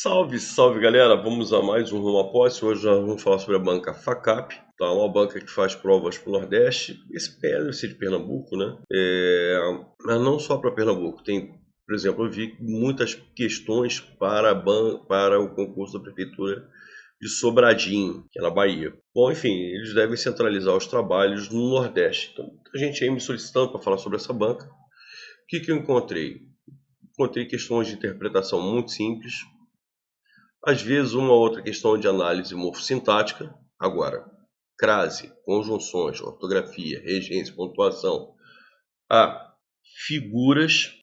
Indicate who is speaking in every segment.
Speaker 1: Salve, salve galera! Vamos a mais um Rumo à Posse. Hoje nós vamos falar sobre a banca Facap, tá? Uma banca que faz provas para o Nordeste. Esse deve ser de Pernambuco, né? Mas não só para Pernambuco. Tem, por exemplo, eu vi muitas questões para o concurso da Prefeitura de Sobradinho, que é na Bahia. Bom, enfim, eles devem centralizar os trabalhos no Nordeste. Então, muita gente aí me solicitando para falar sobre essa banca. O que eu encontrei? Encontrei questões de interpretação muito simples. Às vezes, uma ou outra questão de análise morfossintática. Agora, crase, conjunções, ortografia, regência, pontuação. Figuras,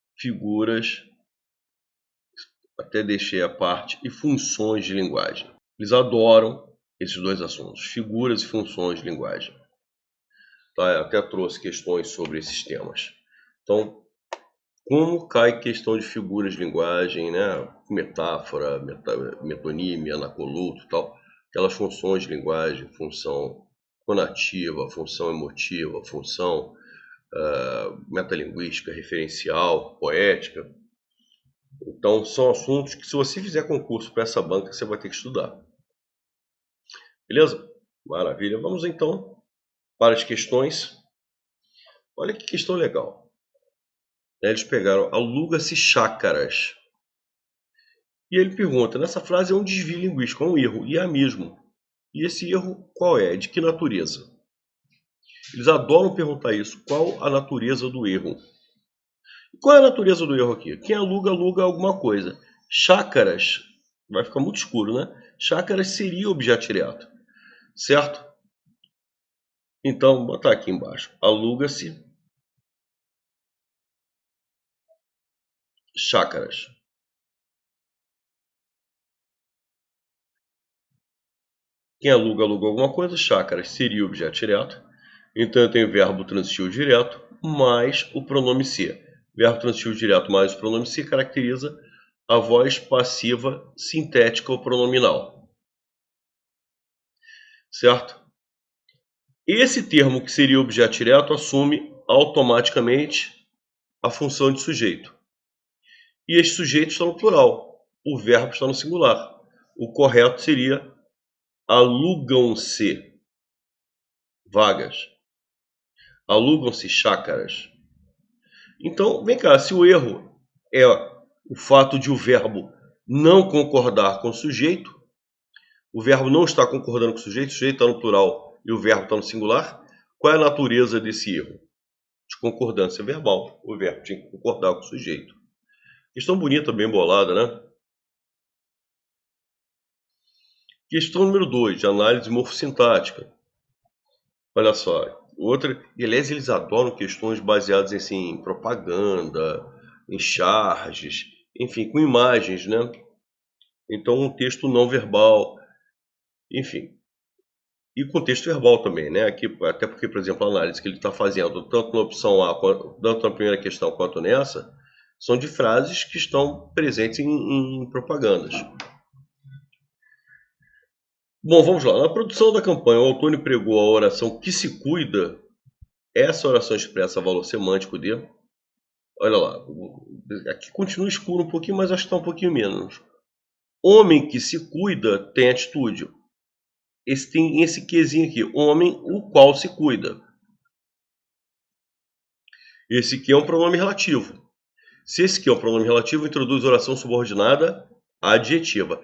Speaker 1: até deixei a parte, e funções de linguagem. Eles adoram esses dois assuntos, figuras e funções de linguagem. Tá? Eu até trouxe questões sobre esses temas. Então, como cai questão de figuras de linguagem, né? Metáfora, metonímia, anacoluto, tal, aquelas funções de linguagem, função conativa, função emotiva, função metalinguística, referencial, poética. Então, são assuntos que, se você fizer concurso para essa banca, você vai ter que estudar. Beleza? Maravilha. Vamos então para as questões. Olha que questão legal. Eles pegaram aluga-se chácaras. E ele pergunta, nessa frase é um desvio linguístico, é um erro, e é mesmo. E esse erro qual é? De que natureza? Eles adoram perguntar isso, qual a natureza do erro? E qual é a natureza do erro aqui? Quem aluga, aluga alguma coisa. Chácaras, vai ficar muito escuro, né? Chácaras seria objeto direto, certo? Então, vou botar aqui embaixo, aluga-se chácaras. Quem aluga, aluga alguma coisa, chácaras seria objeto direto. Então eu tenho verbo transitivo direto mais o pronome se. Verbo transitivo direto mais o pronome se caracteriza a voz passiva sintética ou pronominal. Certo? Esse termo que seria objeto direto assume automaticamente a função de sujeito. E esse sujeito está no plural. O verbo está no singular. O correto seria alugam-se vagas. Alugam-se chácaras. Então, vem cá, se o erro é o fato de o verbo não concordar com o sujeito, o verbo não está concordando com o sujeito está no plural e o verbo está no singular, qual é a natureza desse erro? De concordância verbal. O verbo tinha que concordar com o sujeito. Questão bonita, bem bolada, né? Questão número 2, de análise morfossintática. Olha só, outra, e aliás eles adoram questões baseadas em propaganda, em charges, enfim, com imagens, né? Então um texto não verbal, enfim. E com texto verbal também, né? Aqui, até porque, por exemplo, a análise que ele está fazendo, tanto na opção A, tanto na primeira questão quanto nessa, são de frases que estão presentes em propagandas. Bom, vamos lá. Na produção da campanha, o autor empregou a oração que se cuida. Essa oração expressa valor semântico de... Olha lá, aqui continua escuro um pouquinho, mas acho que está um pouquinho menos. Homem que se cuida tem atitude. Tem esse quezinho aqui, homem o qual se cuida. Esse aqui é um pronome relativo. Se esse aqui é um pronome relativo, introduz oração subordinada adjetiva.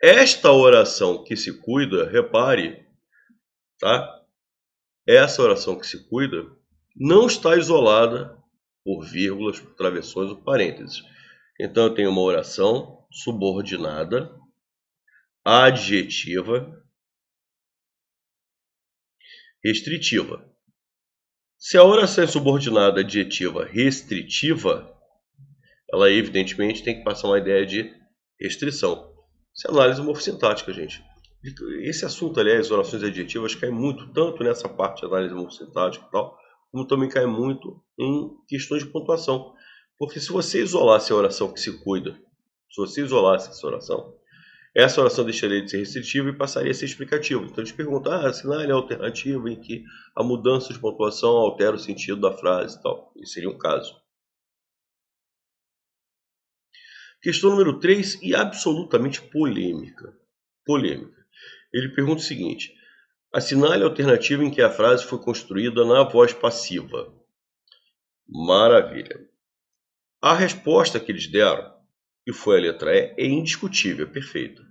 Speaker 1: Esta oração que se cuida, repare, tá? Essa oração que se cuida não está isolada por vírgulas, por travessões ou parênteses. Então eu tenho uma oração subordinada adjetiva restritiva. Se a oração é subordinada adjetiva restritiva, ela evidentemente tem que passar uma ideia de restrição. Isso é análise morfossintática, gente. Esse assunto, aliás, orações adjetivas, cai muito tanto nessa parte de análise morfossintática e tal, como também cai muito em questões de pontuação. Porque se você isolasse a oração que se cuida, se você isolasse essa oração deixaria de ser restritiva e passaria a ser explicativa. Então, eles perguntam, assinale a alternativa em que a mudança de pontuação altera o sentido da frase e tal. Isso seria um caso. Questão número 3 e absolutamente polêmica. Polêmica. Ele pergunta o seguinte: assinale a alternativa em que a frase foi construída na voz passiva. Maravilha. A resposta que eles deram, que foi a letra E, é indiscutível, é perfeita.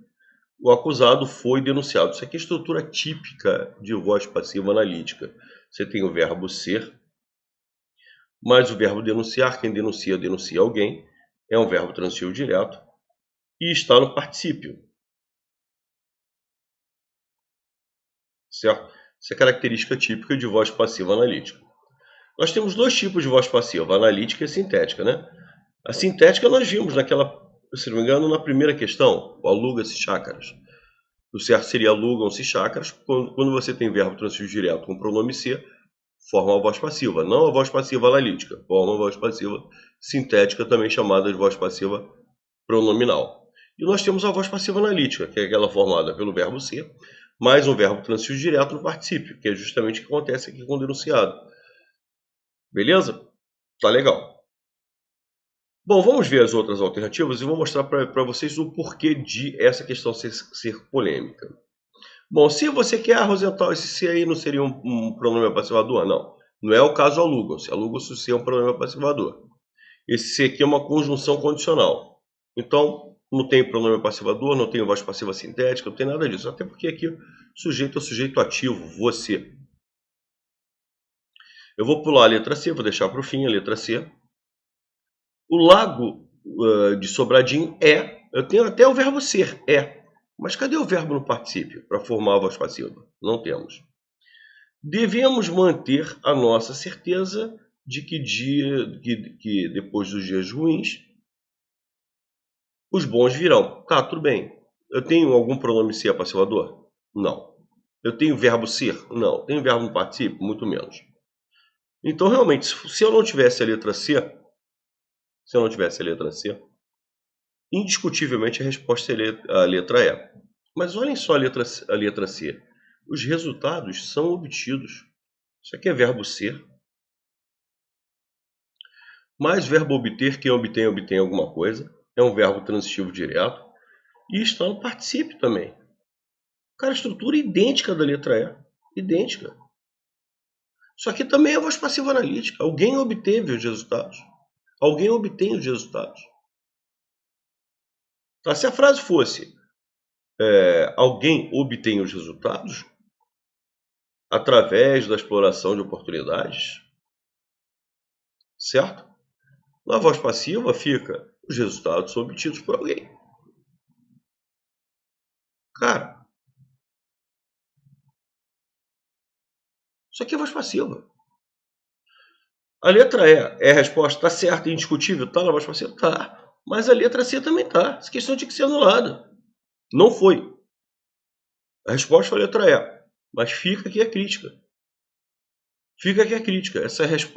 Speaker 1: O acusado foi denunciado. Isso aqui é estrutura típica de voz passiva analítica. Você tem o verbo ser, mais o verbo denunciar. Quem denuncia, denuncia alguém. É um verbo transitivo direto. E está no particípio. Certo? Essa é a característica típica de voz passiva analítica. Nós temos dois tipos de voz passiva, analítica e sintética, né? A sintética nós vimos naquela, se não me engano, na primeira questão, o aluga-se chácaras. O certo seria alugam-se chácaras. Quando você tem verbo transitivo direto com pronome ser, forma a voz passiva. Não a voz passiva analítica, forma a voz passiva sintética, também chamada de voz passiva pronominal. E nós temos a voz passiva analítica, que é aquela formada pelo verbo ser, mais um verbo transitivo direto no particípio, que é justamente o que acontece aqui com o denunciado. Beleza? Tá legal. Bom, vamos ver as outras alternativas e vou mostrar para vocês o porquê de essa questão ser polêmica. Bom, se você quer, Rosenthal, esse se aí não seria um pronome passivador? Não. Não é o caso alugam-se. Alugam-se se é um pronome passivador. Esse se aqui é uma conjunção condicional. Então, não tem pronome passivador, não tem voz passiva sintética, não tem nada disso. Até porque aqui o sujeito é o sujeito ativo, você. Eu vou pular a letra C, vou deixar para o fim a letra C. O lago de Sobradinho é. Eu tenho até o verbo ser, é. Mas cadê o verbo no particípio para formar a voz passiva? Não temos. Devemos manter a nossa certeza de que depois dos dias ruins, os bons virão. Tá, tudo bem. Eu tenho algum pronome ser passivador? Não. Eu tenho verbo ser? Não. Tenho verbo no particípio? Muito menos. Então, realmente, se eu não tivesse a letra C, indiscutivelmente a resposta seria a letra E. Mas olhem só a letra C. Os resultados são obtidos. Isso aqui é verbo ser. Mais verbo obter, quem obtém, obtém alguma coisa. É um verbo transitivo direto. E está no particípio também. Cara, estrutura idêntica da letra E. Idêntica. Isso aqui também é voz passiva analítica. Alguém obteve os resultados. Alguém obtém os resultados. Tá? Se a frase fosse alguém obtém os resultados através da exploração de oportunidades, certo? Na voz passiva fica os resultados são obtidos por alguém. Cara, isso aqui é voz passiva. A letra E é a resposta, está certa, indiscutível, está na voz passiva? Tá. Mas a letra C também está. Essa questão tinha que ser anulada. Não foi. A resposta foi a letra E. Mas fica aqui a crítica. Fica aqui a crítica.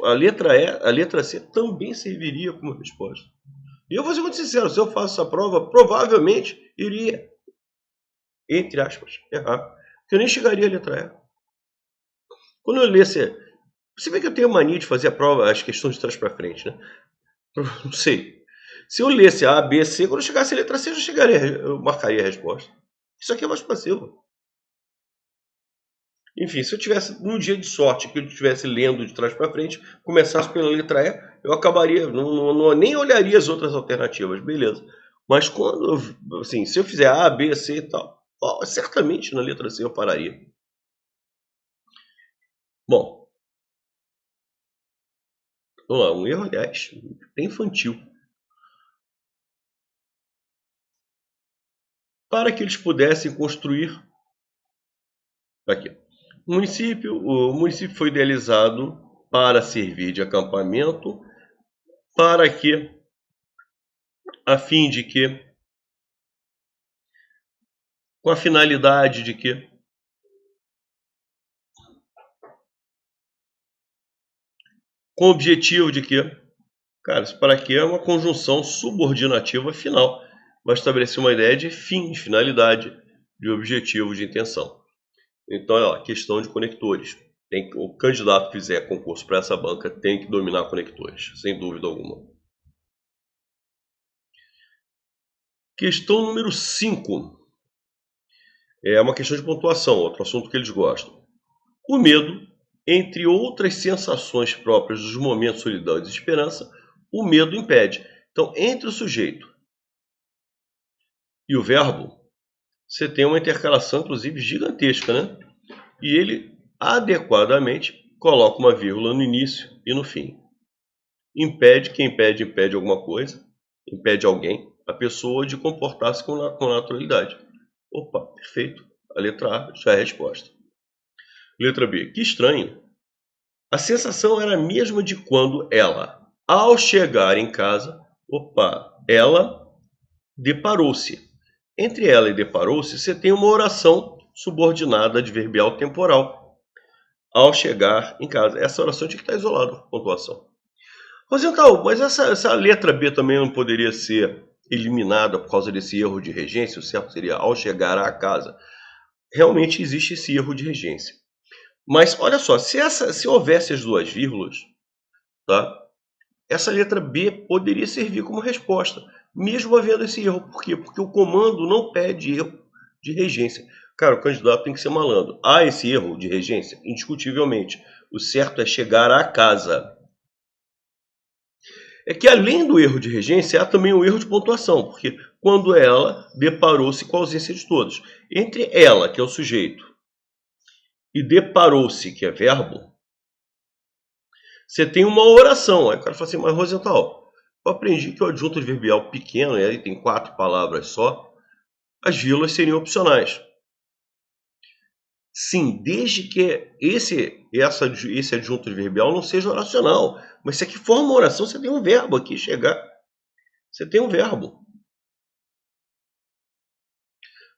Speaker 1: A letra E, a letra C também serviria como resposta. E eu vou ser muito sincero, se eu faço essa prova, provavelmente iria, entre aspas, errar. Porque eu nem chegaria à letra E. Quando eu lesse... Você vê que eu tenho mania de fazer a prova, as questões de trás para frente, né? Não sei. Se eu lesse A, B, C, quando eu chegasse a letra C, eu marcaria a resposta. Isso aqui é mais passivo. Enfim, se eu tivesse um dia de sorte que eu estivesse lendo de trás para frente, começasse pela letra E, eu acabaria, nem olharia as outras alternativas, beleza. Mas quando, assim, se eu fizer A, B, C e tal, certamente na letra C eu pararia. Bom, vamos lá, um erro, aliás, bem infantil. Para que eles pudessem construir aqui. O município foi idealizado para servir de acampamento, a fim de que, com a finalidade de que, com o objetivo de que, cara, isso para que é uma conjunção subordinativa final. Vai estabelecer uma ideia de fim, de finalidade, de objetivo, de intenção. Então, é a questão de conectores. O candidato que fizer concurso para essa banca tem que dominar conectores, sem dúvida alguma. Questão número 5. É uma questão de pontuação, outro assunto que eles gostam. O medo, entre outras sensações próprias dos momentos de solidão e desesperança, o medo impede. Então, entre o sujeito e o verbo, você tem uma intercalação, inclusive, gigantesca, né? E ele, adequadamente, coloca uma vírgula no início e no fim. Impede, quem impede, impede alguma coisa, impede alguém, a pessoa de comportar-se com naturalidade. Opa, perfeito. A letra A já é a resposta. Letra B. Que estranho. A sensação era a mesma de quando ela, ao chegar em casa, ela deparou-se. Entre ela e deparou-se, você tem uma oração subordinada adverbial temporal. Ao chegar em casa. Essa oração tinha que estar isolada com pontuação. Rosenthal, mas essa letra B também não poderia ser eliminada por causa desse erro de regência? O certo seria ao chegar à casa. Realmente existe esse erro de regência. Mas olha só, se houvesse as duas vírgulas, tá? Essa letra B poderia servir como resposta, mesmo havendo esse erro. Por quê? Porque o comando não pede erro de regência. Cara, o candidato tem que ser malandro. Há esse erro de regência? Indiscutivelmente. O certo é chegar à casa. É que além do erro de regência, há também o erro de pontuação, porque quando ela deparou-se com a ausência de todos. Entre ela, que é o sujeito, e deparou-se, que é verbo, você tem uma oração. Aí o cara fala assim, mas Rosenthal, eu aprendi que o adjunto adverbial pequeno, e aí tem 4 palavras só, as vírgulas seriam opcionais. Sim, desde que esse adjunto adverbial não seja oracional. Mas se aqui forma uma oração, você tem um verbo aqui, chegar. Você tem um verbo.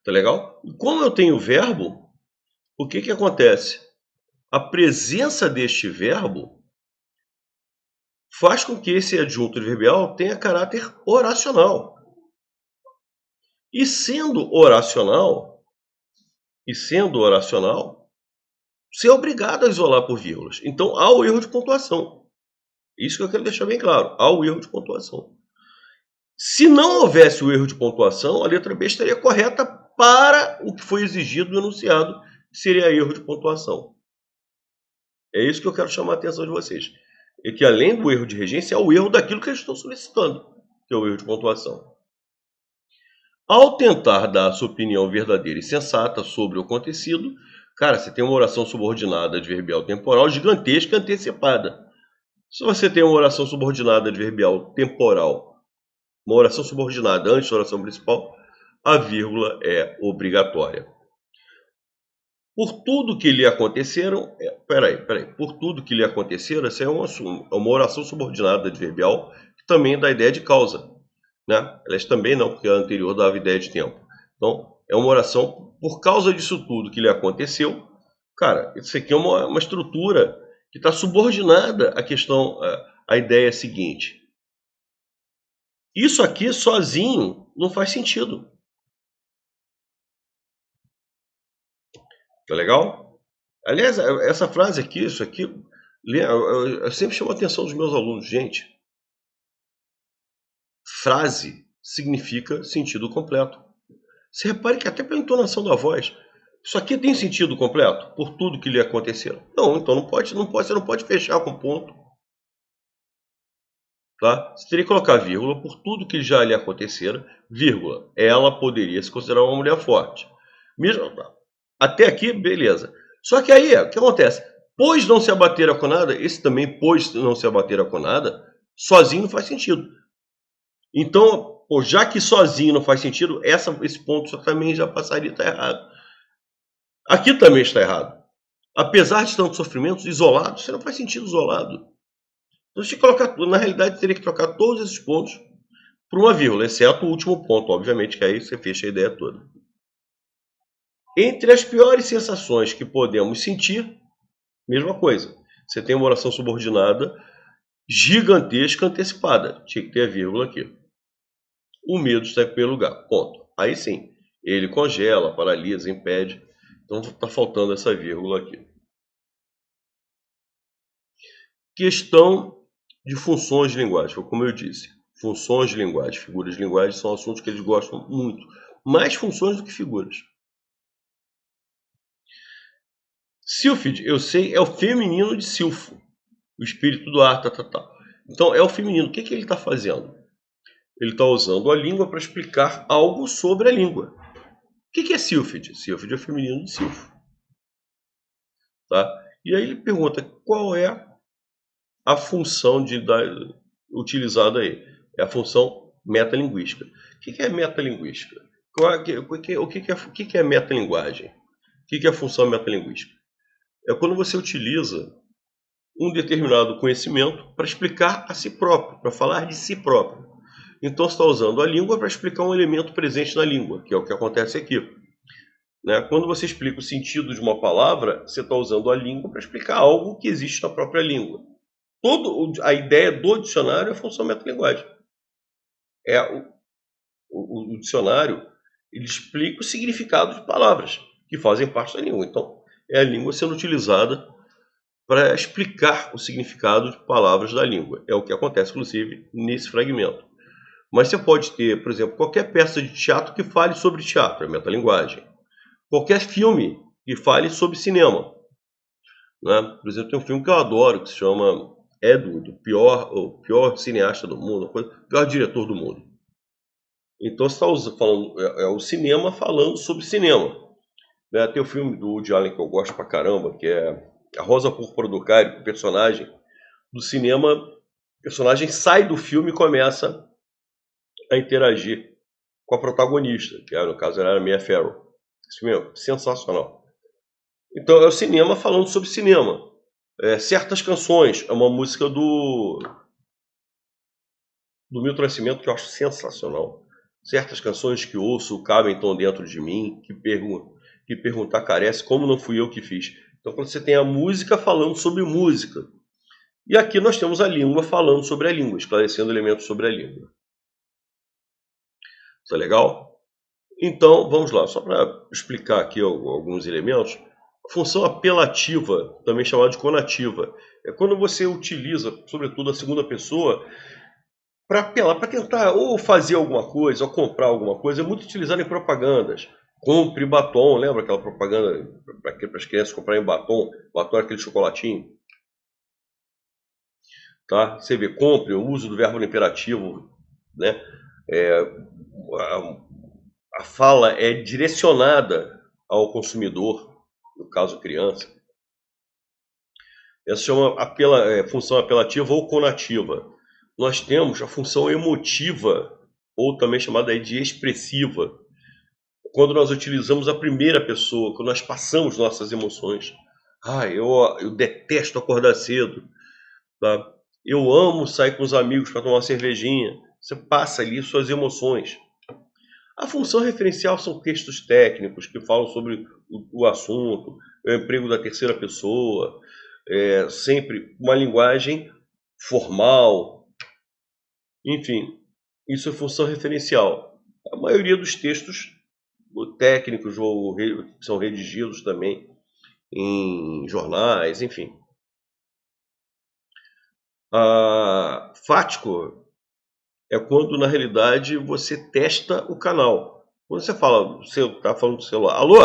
Speaker 1: Tá legal? E como eu tenho verbo, o que acontece? A presença deste verbo faz com que esse adjunto adverbial tenha caráter oracional. E sendo oracional, você é obrigado a isolar por vírgulas. Então, há o erro de pontuação. Isso que eu quero deixar bem claro. Há o erro de pontuação. Se não houvesse o erro de pontuação, a letra B estaria correta para o que foi exigido no enunciado, que seria erro de pontuação. É isso que eu quero chamar a atenção de vocês. É que além do erro de regência, é o erro daquilo que eles estão solicitando, que é o erro de pontuação. Ao tentar dar a sua opinião verdadeira e sensata sobre o acontecido, cara, você tem uma oração subordinada adverbial temporal gigantesca antecipada. Se você tem uma oração subordinada adverbial temporal, uma oração subordinada antes da oração principal, a vírgula é obrigatória. Por tudo que lhe aconteceram... Por tudo que lhe aconteceram, essa é uma oração subordinada adverbial que também dá ideia de causa. Né? Aliás, também não, porque a anterior dava ideia de tempo. Então, é uma oração por causa disso tudo que lhe aconteceu. Cara, isso aqui é uma estrutura que está subordinada à questão, à ideia seguinte. Isso aqui sozinho não faz sentido. Tá legal? Aliás, essa frase aqui, isso aqui, eu sempre chamo a atenção dos meus alunos. Gente, frase significa sentido completo. Você repare que até pela entonação da voz, isso aqui tem sentido completo por tudo que lhe aconteceu. Não, então você não pode fechar com ponto. Tá? Você teria que colocar vírgula por tudo que já lhe acontecera, vírgula. Ela poderia se considerar uma mulher forte. Mesmo, até aqui, beleza. Só que aí, o que acontece? Pois não se abater com nada, esse também, pois não se abater com nada, sozinho não faz sentido. Então, já que sozinho não faz sentido, esse ponto também já passaria a estar errado. Aqui também está errado. Apesar de tantos sofrimentos, isolado, você não faz sentido isolado. Então, você colocar, na realidade, teria que trocar todos esses pontos por uma vírgula, exceto o último ponto, obviamente, que aí você fecha a ideia toda. Entre as piores sensações que podemos sentir, mesma coisa. Você tem uma oração subordinada gigantesca antecipada. Tinha que ter a vírgula aqui. O medo está em primeiro lugar. Ponto. Aí sim, ele congela, paralisa, impede. Então está faltando essa vírgula aqui. Questão de funções de linguagem, como eu disse. Funções de linguagem, figuras de linguagem são assuntos que eles gostam muito. Mais funções do que figuras. Sílfide, eu sei, é o feminino de Silfo. O espírito do ar, Então, é o feminino. O que ele está fazendo? Ele está usando a língua para explicar algo sobre a língua. O que é Sílfide? Sílfide é o feminino de Silfo. Tá? E aí ele pergunta qual é a função utilizada aí. É a função metalinguística. O que é metalinguística? O que é metalinguagem? O que é a função metalinguística? É quando você utiliza um determinado conhecimento para explicar a si próprio, para falar de si próprio. Então, você está usando a língua para explicar um elemento presente na língua, que é o que acontece aqui. Né? Quando você explica o sentido de uma palavra, você está usando a língua para explicar algo que existe na própria língua. A ideia do dicionário é a função metalinguagem. O dicionário ele explica o significado de palavras que fazem parte da língua. Então, é a língua sendo utilizada para explicar o significado de palavras da língua. É o que acontece, inclusive, nesse fragmento. Mas você pode ter, por exemplo, qualquer peça de teatro que fale sobre teatro, é metalinguagem. Qualquer filme que fale sobre cinema. Né? Por exemplo, tem um filme que eu adoro, que se chama Edward, o pior cineasta do mundo, o pior diretor do mundo. Então você está falando, é o cinema falando sobre cinema. Né? Tem o filme do Woody Allen que eu gosto pra caramba, que é A Rosa Púrpura do Cairo, o personagem do cinema, o personagem sai do filme e começa a interagir com a protagonista, que no caso era a Mia Farrow. Esse filme é sensacional. Então é o cinema falando sobre cinema. Certas canções, é uma música do Milton Nascimento que eu acho sensacional. Certas canções que ouço cabem tão dentro de mim, que perguntar carece, como não fui eu que fiz. Então quando você tem a música falando sobre música. E aqui nós temos a língua falando sobre a língua, esclarecendo elementos sobre a língua. Isso é legal? Então, vamos lá, só para explicar aqui alguns elementos. A função apelativa, também chamada de conativa, é quando você utiliza, sobretudo, a segunda pessoa para apelar, para tentar ou fazer alguma coisa, ou comprar alguma coisa. É muito utilizado em propagandas. Compre batom, lembra aquela propaganda para as crianças comprarem batom? Batom é aquele chocolatinho. Tá? Você vê, compre, o uso do verbo no imperativo, né? A fala é direcionada ao consumidor, no caso criança. Essa chama função apelativa ou conativa. Nós temos a função emotiva, ou também chamada de expressiva, quando nós utilizamos a primeira pessoa, quando nós passamos nossas emoções. Eu detesto acordar cedo. Tá? Eu amo sair com os amigos para tomar uma cervejinha. Você passa ali suas emoções. A função referencial são textos técnicos que falam sobre o assunto, o emprego da terceira pessoa, sempre uma linguagem formal, enfim, isso é função referencial. A maioria dos textos técnicos ou são redigidos também em jornais, enfim. Fático é quando, na realidade, você testa o canal. Quando você fala, você está falando do celular, alô,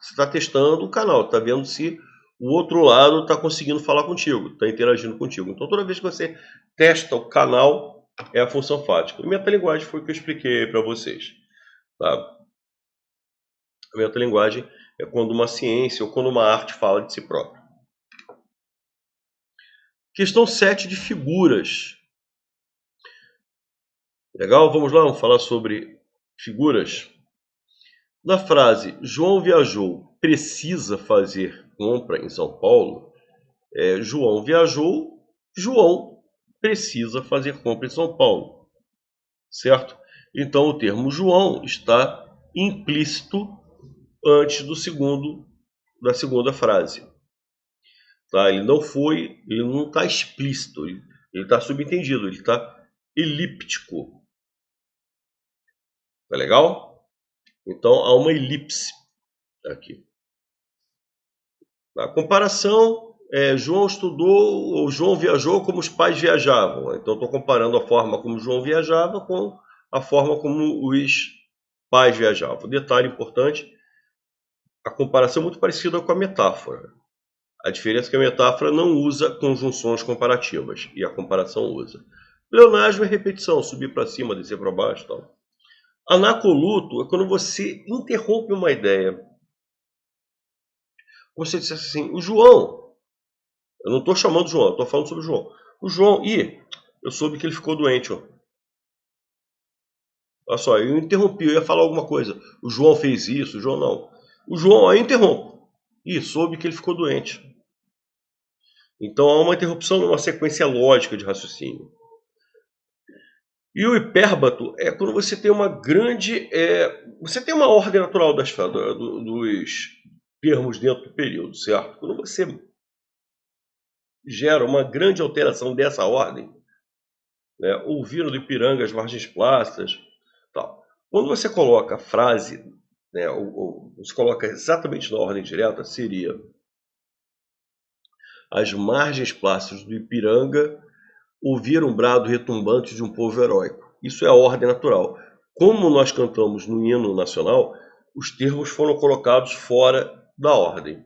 Speaker 1: você está testando o canal, está vendo se o outro lado está conseguindo falar contigo, está interagindo contigo. Então, toda vez que você testa o canal, é a função fática. E metalinguagem foi o que eu expliquei para vocês. Tá? A metalinguagem é quando uma ciência ou quando uma arte fala de si própria. Questão 7 de figuras. Legal? Vamos lá, vamos falar sobre figuras. Na frase João viajou, precisa fazer compra em São Paulo, João viajou, João precisa fazer compra em São Paulo. Certo? Então o termo João está implícito antes da segunda frase. Tá? Ele não está explícito, ele está subentendido, ele está elíptico. Tá legal? Então há uma elipse aqui. A comparação João estudou, ou João viajou como os pais viajavam. Então, estou comparando a forma como João viajava com a forma como os pais viajavam. Detalhe importante, a comparação é muito parecida com a metáfora. A diferença é que a metáfora não usa conjunções comparativas, e a comparação usa. Pleonasmo é repetição, subir para cima, descer para baixo, tal. Anacoluto é quando você interrompe uma ideia. Você diz assim, o João, eu não estou chamando o João, eu estou falando sobre o João. O João, eu soube que ele ficou doente. Ó. Olha só, eu interrompi, eu ia falar alguma coisa. O João fez isso, o João não. O João, aí eu interrompo. Soube que ele ficou doente. Então há uma interrupção numa sequência lógica de raciocínio. E o hipérbato é quando você tem uma grande... você tem uma ordem natural dos termos dentro do período, certo? Quando você gera uma grande alteração dessa ordem, né? Ouviram do Ipiranga as margens plácidas, tal. Quando você coloca a frase, né, você coloca exatamente na ordem direta, seria as margens plácidas do Ipiranga ouviram um brado retumbante de um povo heróico. Isso é a ordem natural. Como nós cantamos no hino nacional, os termos foram colocados fora da ordem.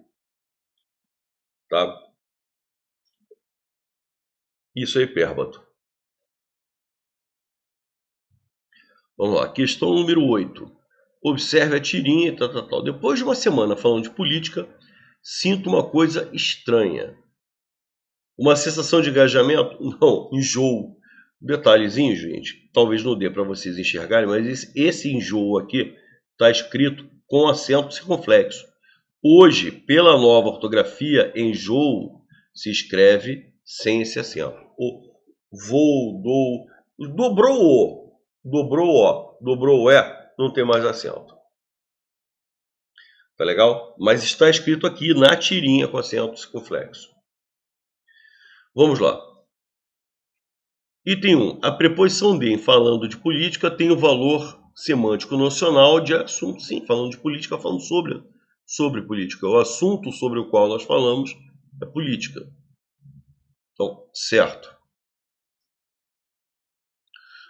Speaker 1: Tá? Isso é hipérbato. Vamos lá, questão número 8. Observe a tirinha e tal. Depois de uma semana falando de política, sinto uma coisa estranha. Uma sensação de engajamento? Não, enjoo. Detalhezinho, gente, talvez não dê para vocês enxergarem, mas esse enjoo aqui está escrito com acento circunflexo. Hoje, pela nova ortografia, enjoo se escreve sem esse acento. Dobrou não tem mais acento. Tá legal? Mas está escrito aqui na tirinha com acento circunflexo. Vamos lá. Item 1. A preposição de, falando de política, tem o valor semântico nocional de assunto. Sim, falando de política, falando sobre política. O assunto sobre o qual nós falamos é política. Então, certo.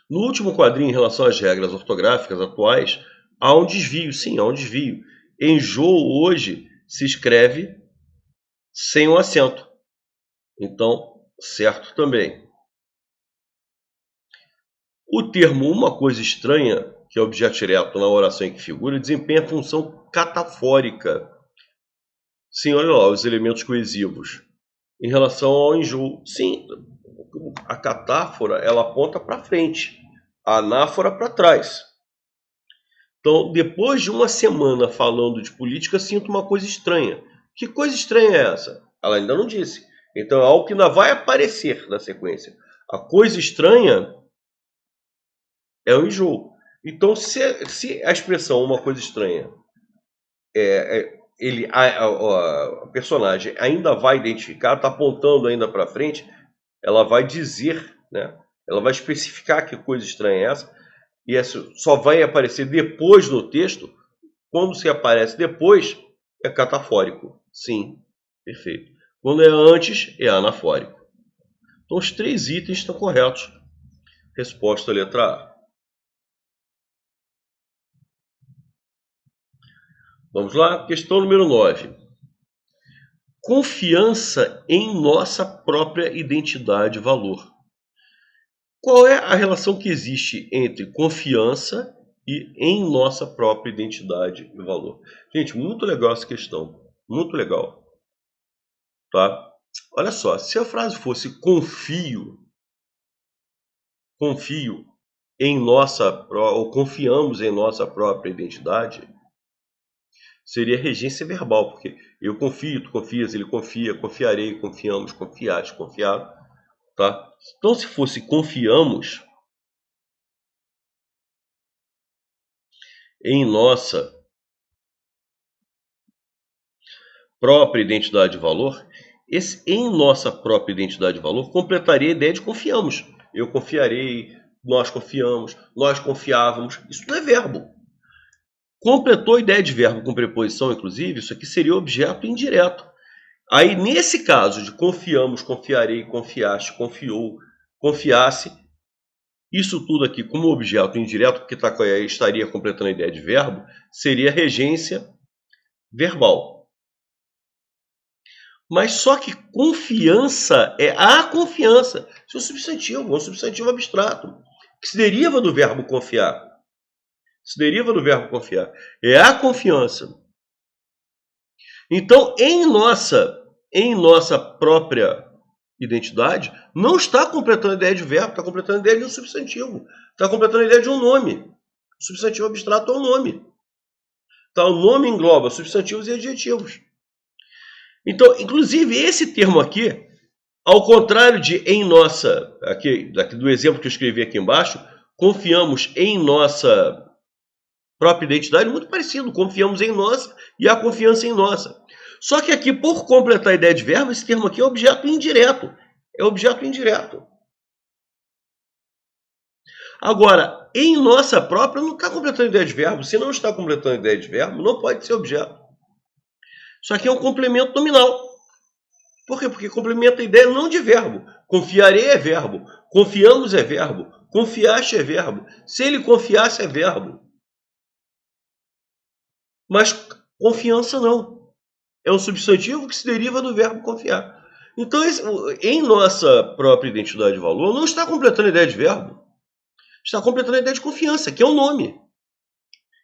Speaker 1: No último quadrinho, em relação às regras ortográficas atuais, há um desvio. Sim, há um desvio. Enjoo hoje se escreve sem o acento. Então, certo também. O termo uma coisa estranha, que é objeto direto na oração em que figura, desempenha a função catafórica. Sim, olha lá, os elementos coesivos. Em relação ao enjoo, sim, a catáfora ela aponta para frente, a anáfora para trás. Então, depois de uma semana falando de política, sinto uma coisa estranha. Que coisa estranha é essa? Ela ainda não disse. Então, é algo que ainda vai aparecer na sequência. A coisa estranha é o enjoo. Então, se a expressão uma coisa estranha, a personagem ainda vai identificar, está apontando ainda para frente, ela vai dizer, né? Ela vai especificar que coisa estranha é essa, e essa só vai aparecer depois no texto. Quando se aparece depois, é catafórico. Sim, perfeito. Quando é antes, é anafórico. Então, os 3 itens estão corretos. Resposta letra A. Vamos lá, questão número 9. Confiança em nossa própria identidade e valor. Qual é a relação que existe entre confiança e em nossa própria identidade e valor? Gente, muito legal essa questão. Muito legal. Tá? Olha só, se a frase fosse confio em ou confiamos em nossa própria identidade, seria regência verbal, porque eu confio, tu confias, ele confia, confiarei, confiamos, confiaste, confiado, tá? Então, se fosse confiamos em nossa própria identidade e valor, esse em nossa própria identidade e valor completaria a ideia de confiamos. Eu confiarei, nós confiamos, nós confiávamos. Isso não é verbo. Completou a ideia de verbo com preposição, inclusive, isso aqui seria objeto indireto. Aí, nesse caso de confiamos, confiarei, confiaste, confiou, confiasse, isso tudo aqui como objeto indireto, porque estaria completando a ideia de verbo, seria regência verbal. Mas só que confiança é a confiança. Isso é um substantivo abstrato, que se deriva do verbo confiar. Se deriva do verbo confiar. É a confiança. Então, em nossa própria identidade, não está completando a ideia de verbo, está completando a ideia de um substantivo. Está completando a ideia de um nome. O substantivo abstrato é um nome. Então, o nome engloba substantivos e adjetivos. Então, inclusive, esse termo aqui, ao contrário de em nossa, aqui do exemplo que eu escrevi aqui embaixo, confiamos em nossa própria identidade, muito parecido. Confiamos em nossa e a confiança em nossa. Só que aqui, por completar a ideia de verbo, esse termo aqui é objeto indireto. É objeto indireto. Agora, em nossa própria, não está completando a ideia de verbo. Se não está completando a ideia de verbo, não pode ser objeto. Isso aqui é um complemento nominal. Por quê? Porque complementa a ideia não de verbo. Confiarei é verbo. Confiamos é verbo. Confiaste é verbo. Se ele confiasse é verbo. Mas confiança não. É um substantivo que se deriva do verbo confiar. Então, em nossa própria identidade de valor, não está completando a ideia de verbo. Está completando a ideia de confiança, que é um nome.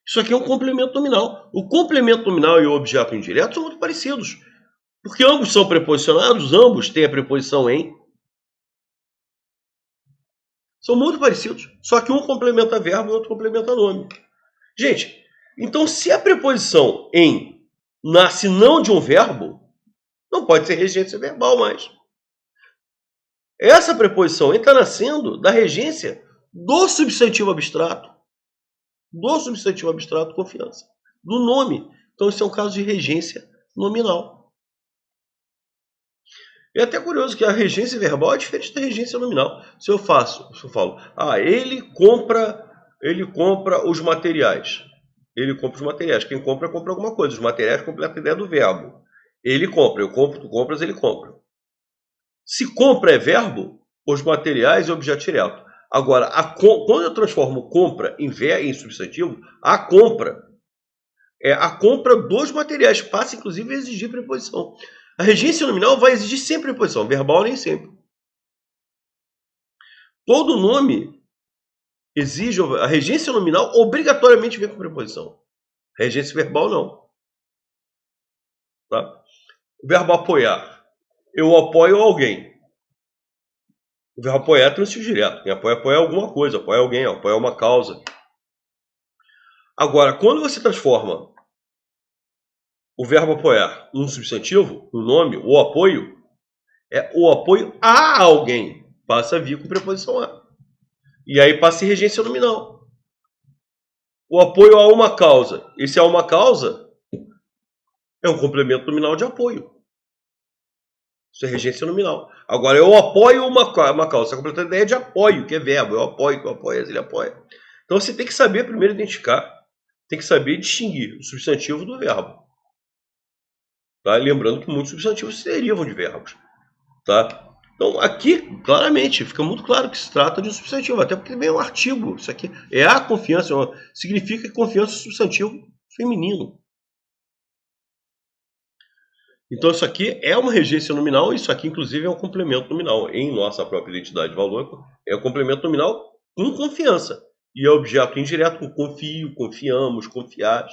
Speaker 1: Isso aqui é um complemento nominal. O complemento nominal e o objeto indireto são muito parecidos. Porque ambos são preposicionados, ambos têm a preposição em. São muito parecidos. Só que um complementa verbo e o outro complementa nome. Gente, então se a preposição em nasce não de um verbo, não pode ser regência verbal mais. Essa preposição em está nascendo da regência do substantivo abstrato. Do substantivo abstrato confiança. Do nome. Então, isso é um caso de regência nominal. É até curioso que a regência verbal é diferente da regência nominal. Se eu falo, ele compra os materiais. Ele compra os materiais. Quem compra alguma coisa. Os materiais completam a ideia do verbo. Ele compra, eu compro, tu compras, ele compra. Se compra é verbo, os materiais é objeto direto. Agora, quando eu transformo compra em substantivo, a compra é a compra dos materiais. Passa, inclusive, a exigir preposição. A regência nominal vai exigir sempre preposição, verbal nem sempre. Todo nome exige, a regência nominal obrigatoriamente vem com preposição. A regência verbal não. Tá? O verbo apoiar. Eu apoio alguém. O verbo apoiar é transitivo direto. Quem apoia alguma coisa, apoia alguém, apoia uma causa. Agora, quando você transforma o verbo apoiar num substantivo, no nome, o apoio, é o apoio a alguém. Passa a vir com preposição a. E aí passa a ser regência nominal. O apoio a uma causa. Esse a uma causa é um complemento nominal de apoio. Isso é regência nominal. Agora, eu apoio uma causa. Você está completando a ideia de apoio, que é verbo. Eu apoio, tu apoias, ele apoia. Então, você tem que saber primeiro identificar, tem que saber distinguir o substantivo do verbo. Tá? Lembrando que muitos substantivos se derivam de verbos. Tá? Então, aqui, claramente, fica muito claro que se trata de um substantivo, até porque vem um artigo. Isso aqui é a confiança, significa que confiança é um substantivo feminino. Então, isso aqui é uma regência nominal, isso aqui, inclusive, é um complemento nominal. Em nossa própria identidade de valor, é o complemento nominal com confiança. E é objeto indireto com confio, confiamos, confiares,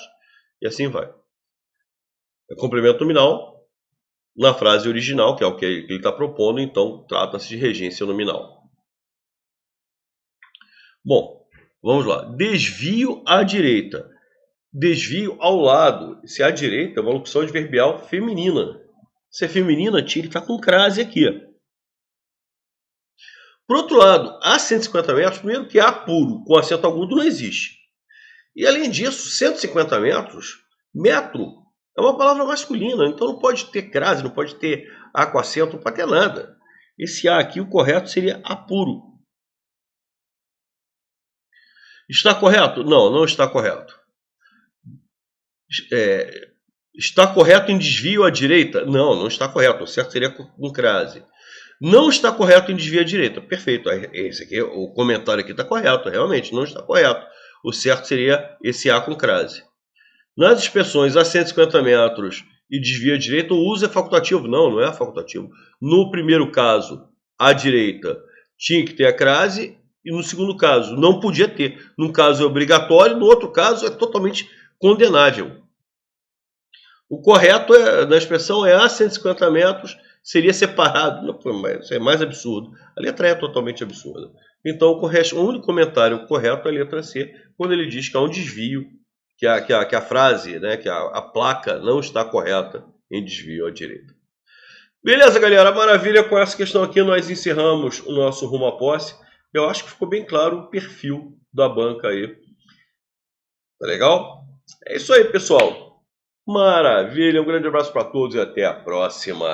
Speaker 1: e assim vai. É complemento nominal na frase original, que é o que ele está propondo, então trata-se de regência nominal. Bom, vamos lá. Desvio à direita. Desvio ao lado. Se à direita é uma locução adverbial feminina. Se é feminina, ele está com crase aqui. Por outro lado, a 150 metros, primeiro que A puro, com acento agudo, não existe. E além disso, 150 metros, metro, é uma palavra masculina, então não pode ter crase, não pode ter A com acento, não pode ter nada. Esse A aqui, o correto seria A puro. Está correto? Não, não está correto. Está correto em desvio à direita? Não, não está correto. O certo seria com crase. Não está correto em desvio à direita. Perfeito. Esse aqui, o comentário aqui está correto. Realmente, não está correto. O certo seria esse A com crase. Nas expressões a 150 metros e desvio à direita, o uso é facultativo. Não, não é facultativo. No primeiro caso, à direita, tinha que ter a crase. E no segundo caso, não podia ter. Num caso é obrigatório, no outro caso é totalmente condenável. O correto da expressão é a 150 metros, seria separado. Não, isso é mais absurdo. A letra E é totalmente absurda. Então, o único comentário correto é a letra C, quando ele diz que há um desvio, que a frase, né, que a placa não está correta em desvio à direita. Beleza, galera? Maravilha. Com essa questão aqui, nós encerramos o nosso rumo à posse. Eu acho que ficou bem claro o perfil da banca aí. Tá legal? É isso aí, pessoal. Maravilha, um grande abraço para todos e até a próxima.